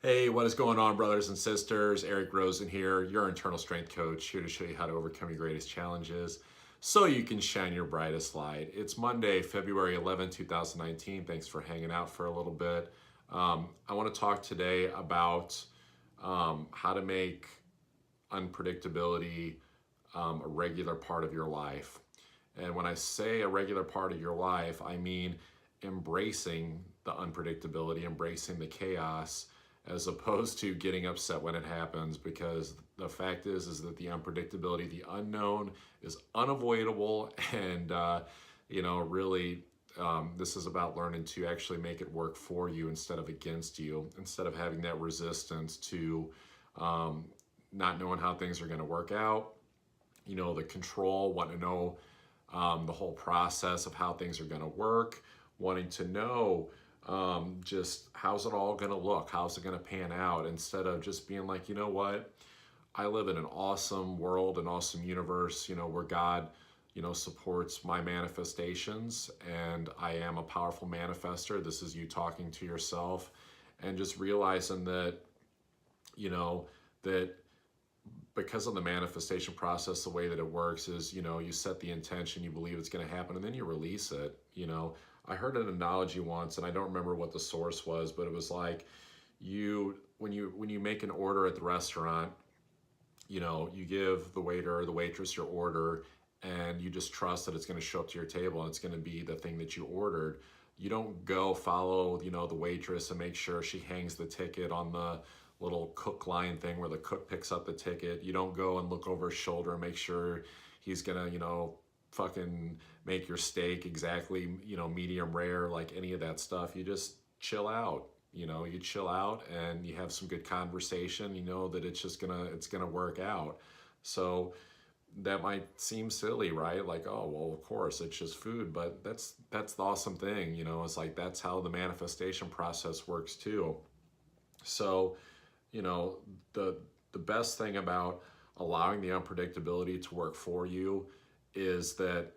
Hey, what is going on, brothers and sisters? Eric Rosen here, your internal strength coach, here to show you how to overcome your greatest challenges so you can shine your brightest light. It's Monday, February 11th, 2019. Thanks for hanging out for a little bit. I want to talk today about how to make unpredictability a regular part of your life. And when I say a regular part of your life, I mean embracing the unpredictability, embracing the chaos, as opposed to getting upset when it happens. Because the fact is that the unpredictability, the unknown, is unavoidable, and really, this is about learning to actually make it work for you instead of against you, instead of having that resistance to um, not knowing how things are going to work out. The control, wanting to know the whole process of how things are going to work, wanting to know just how's it all going to look, how's it going to pan out, instead of just being like, you know what, I live in an awesome world, an awesome universe, where God, supports my manifestations, and I am a powerful manifester. This is you talking to yourself and just realizing that, that because of the manifestation process, the way that it works is, you set the intention, you believe it's going to happen, and then you release it. I heard an analogy once, and I don't remember what the source was, but it was like, when you make an order at the restaurant, you give the waiter or the waitress your order, and you just trust that it's going to show up to your table and it's going to be the thing that you ordered. You don't go follow, the waitress and make sure she hangs the ticket on the little cook line thing where the cook picks up the ticket. You don't go and look over his shoulder and make sure he's gonna, fucking make your steak exactly, medium rare, like any of that stuff. You just chill out. You chill out and you have some good conversation. You know that it's gonna work out. So that might seem silly, right? Like, oh, well, of course, it's just food, but that's the awesome thing, it's like that's how the manifestation process works too. So, you know, the best thing about allowing the unpredictability to work for you is that,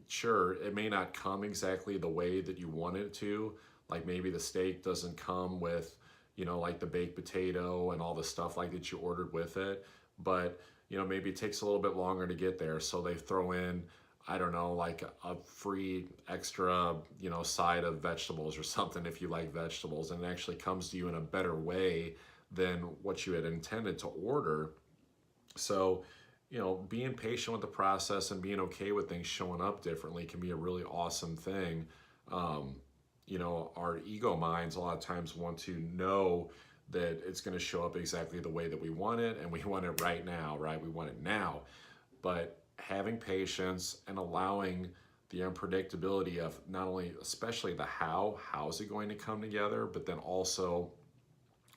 sure, it may not come exactly the way that you want it to. Like maybe the steak doesn't come with, like the baked potato and all the stuff like that you ordered with it, but maybe it takes a little bit longer to get there. So they throw in, I don't know, like a free extra, side of vegetables or something if you like vegetables, and it actually comes to you in a better way than what you had intended to order. So, being patient with the process and being okay with things showing up differently can be a really awesome thing. Um, our ego minds a lot of times want to know that it's going to show up exactly the way that we want it, and we want it right now, right? We want it now. But having patience and allowing the unpredictability of not only, especially the how's it going to come together, but then also,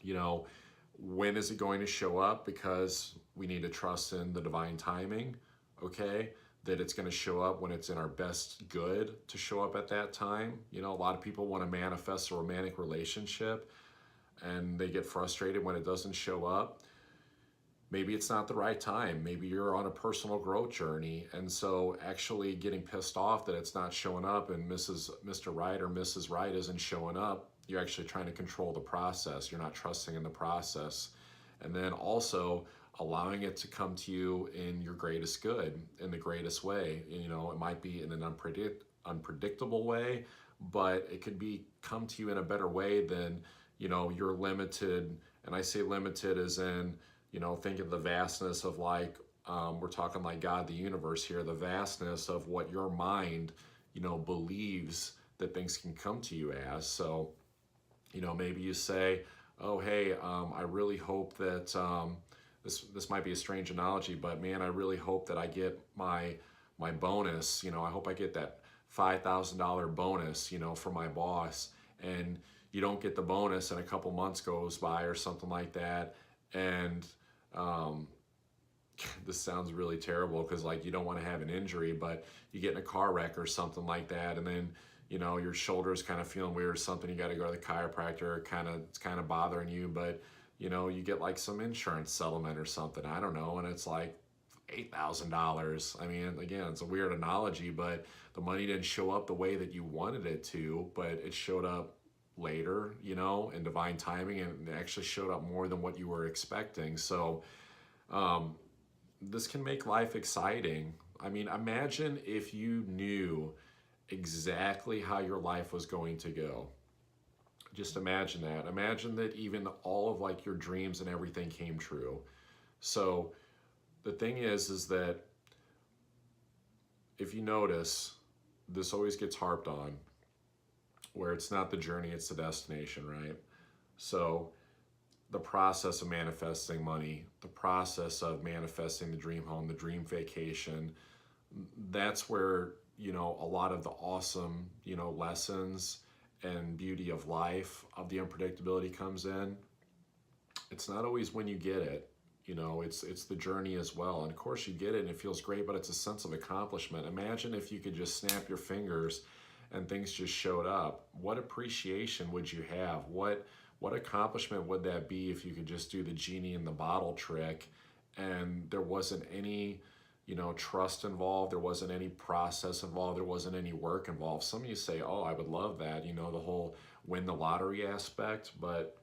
you know, when is it going to show up? Because we need to trust in the divine timing, okay? That it's going to show up when it's in our best good to show up at that time. A lot of people want to manifest a romantic relationship and they get frustrated when it doesn't show up. Maybe it's not the right time. Maybe you're on a personal growth journey. And so actually getting pissed off that it's not showing up and Mr. Right or Mrs. Right isn't showing up, you're actually trying to control the process. You're not trusting in the process. And then also allowing it to come to you in your greatest good, in the greatest way. It might be in an unpredictable way, but it could be come to you in a better way than, you're limited. And I say limited as in, think of the vastness of like, we're talking like God, the universe here, the vastness of what your mind, believes that things can come to you as. So, maybe you say, oh, hey, I really hope that, this might be a strange analogy, but man, I really hope that I get my bonus. I hope I get that $5,000 bonus, from my boss. And you don't get the bonus and a couple months goes by or something like that. And um, this sounds really terrible because like you don't want to have an injury, but you get in a car wreck or something like that, and then your shoulder's kind of feeling weird or something. You got to go to the chiropractor. It's kind of bothering you, but you get like some insurance settlement or something. I don't know, and it's like $8,000. I mean, again, it's a weird analogy, but the money didn't show up the way that you wanted it to, but it showed up later, you know, in divine timing, and it actually showed up more than what you were expecting. So um, this can make life exciting. I mean, imagine if you knew exactly how your life was going to go. Just imagine that. Imagine that even all of like your dreams and everything came true. So the thing is that if you notice, this always gets harped on, where it's not the journey, it's the destination, right? So the process of manifesting money, the process of manifesting the dream home, the dream vacation, that's where, you know, a lot of the awesome, you know, lessons and beauty of life, of the unpredictability comes in. It's not always when you get it, you know, it's the journey as well. And of course you get it and it feels great, but it's a sense of accomplishment. Imagine if you could just snap your fingers and things just showed up. What appreciation would you have? What accomplishment would that be if you could just do the genie in the bottle trick and there wasn't any, you know, trust involved, there wasn't any process involved, there wasn't any work involved. Some of you say, oh, I would love that, you know, the whole win the lottery aspect. But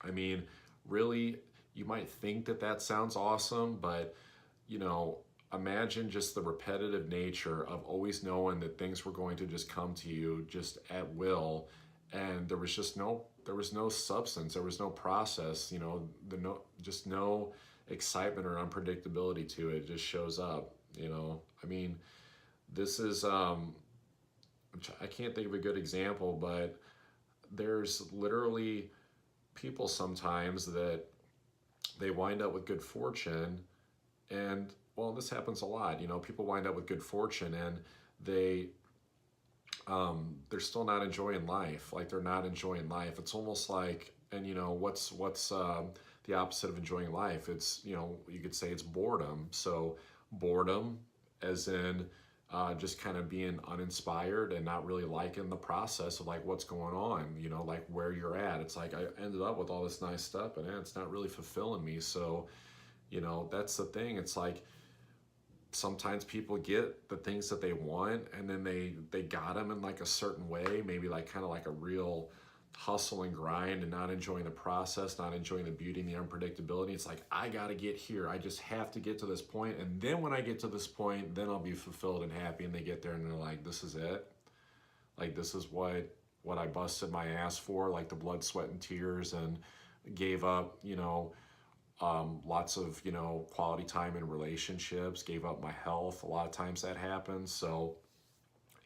I mean, really, you might think that that sounds awesome, but, you know, imagine just the repetitive nature of always knowing that things were going to just come to you just at will, and there was no substance, there was no process, you know, just no excitement or unpredictability to it. It just shows up, you know. I mean, this is I can't think of a good example, but there's literally people sometimes that they wind up with good fortune, and well, this happens a lot, you know, people wind up with good fortune and they they're still not enjoying life. Like they're not enjoying life. It's almost like, and you know, what's the opposite of enjoying life? It's, you know, you could say it's boredom. So boredom, as in just kind of being uninspired and not really liking the process of like what's going on. You know, like where you're at. It's like I ended up with all this nice stuff, and it's not really fulfilling me. So, you know, that's the thing. It's like sometimes people get the things that they want and then they got them in like a certain way, maybe like kind of like a real hustle and grind and not enjoying the process, not enjoying the beauty and the unpredictability. It's like, I got to get here, I just have to get to this point, and then when I get to this point, then I'll be fulfilled and happy. And they get there and they're like, this is it, like this is what I busted my ass for, like the blood, sweat, and tears, and gave up, you know, lots of, you know, quality time in relationships, gave up my health. A lot of times that happens. So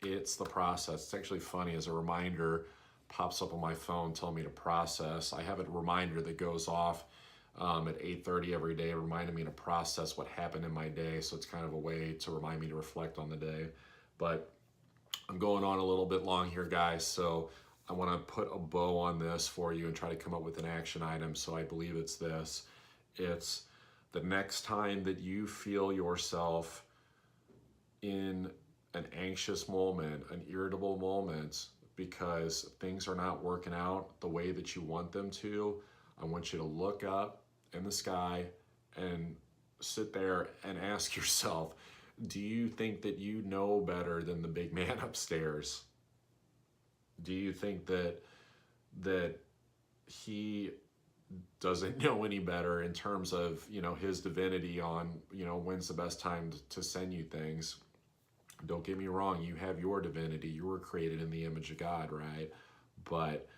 it's the process. It's actually funny, as a reminder pops up on my phone telling me to process. I have a reminder that goes off at 8:30 every day, reminding me to process what happened in my day. So it's kind of a way to remind me to reflect on the day. But I'm going on a little bit long here, guys. So I want to put a bow on this for you and try to come up with an action item. So I believe it's this. It's the next time that you feel yourself in an anxious moment, an irritable moment, because things are not working out the way that you want them to, I want you to look up in the sky and sit there and ask yourself, do you think that you know better than the big man upstairs? Do you think that he doesn't know any better in terms of, you know, his divinity on, you know, when's the best time to send you things? Don't get me wrong, you have your divinity, you were created in the image of God, right? But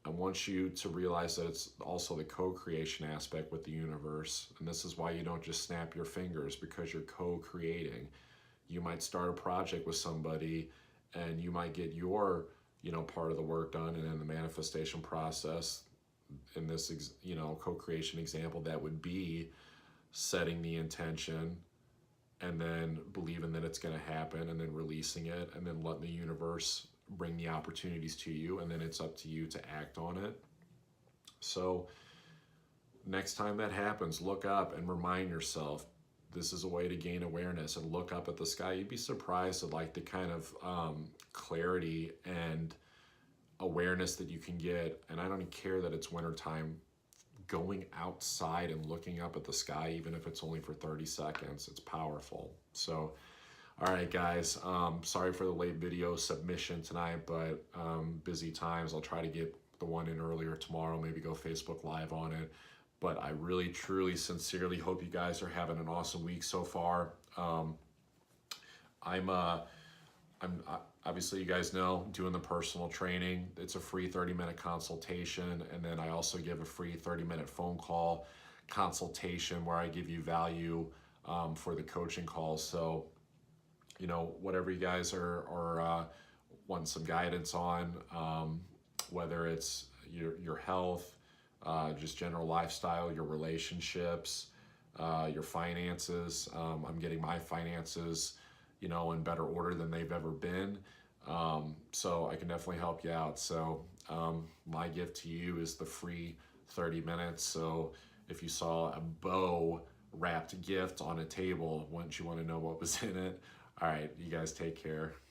I want you to realize that it's also the co-creation aspect with the universe, and this is why you don't just snap your fingers, because you're co-creating. You might start a project with somebody and you might get your, you know, part of the work done, and in the manifestation process, in this, you know, co-creation example, that would be setting the intention and then believing that it's going to happen, and then releasing it, and then letting the universe bring the opportunities to you, and then it's up to you to act on it. So next time that happens, look up and remind yourself, this is a way to gain awareness, and look up at the sky. You'd be surprised at like the kind of clarity and awareness that you can get. And I don't even care that it's wintertime, going outside and looking up at the sky, even if it's only for 30 seconds, it's powerful. So All right, guys. Sorry for the late video submission tonight, but busy times. I'll try to get the one in earlier tomorrow, maybe go Facebook Live on it. But I really, truly, sincerely hope you guys are having an awesome week so far. I'm obviously, you guys know, doing the personal training. It's a free 30-minute consultation, and then I also give a free 30-minute phone call consultation where I give you value for the coaching calls. So, you know, whatever you guys are want some guidance on, whether it's your health, just general lifestyle, your relationships, your finances. I'm getting my finances, you know, in better order than they've ever been. So I can definitely help you out. So my gift to you is the free 30 minutes. So if you saw a bow wrapped gift on a table, wouldn't you want to know what was in it? All right, you guys take care.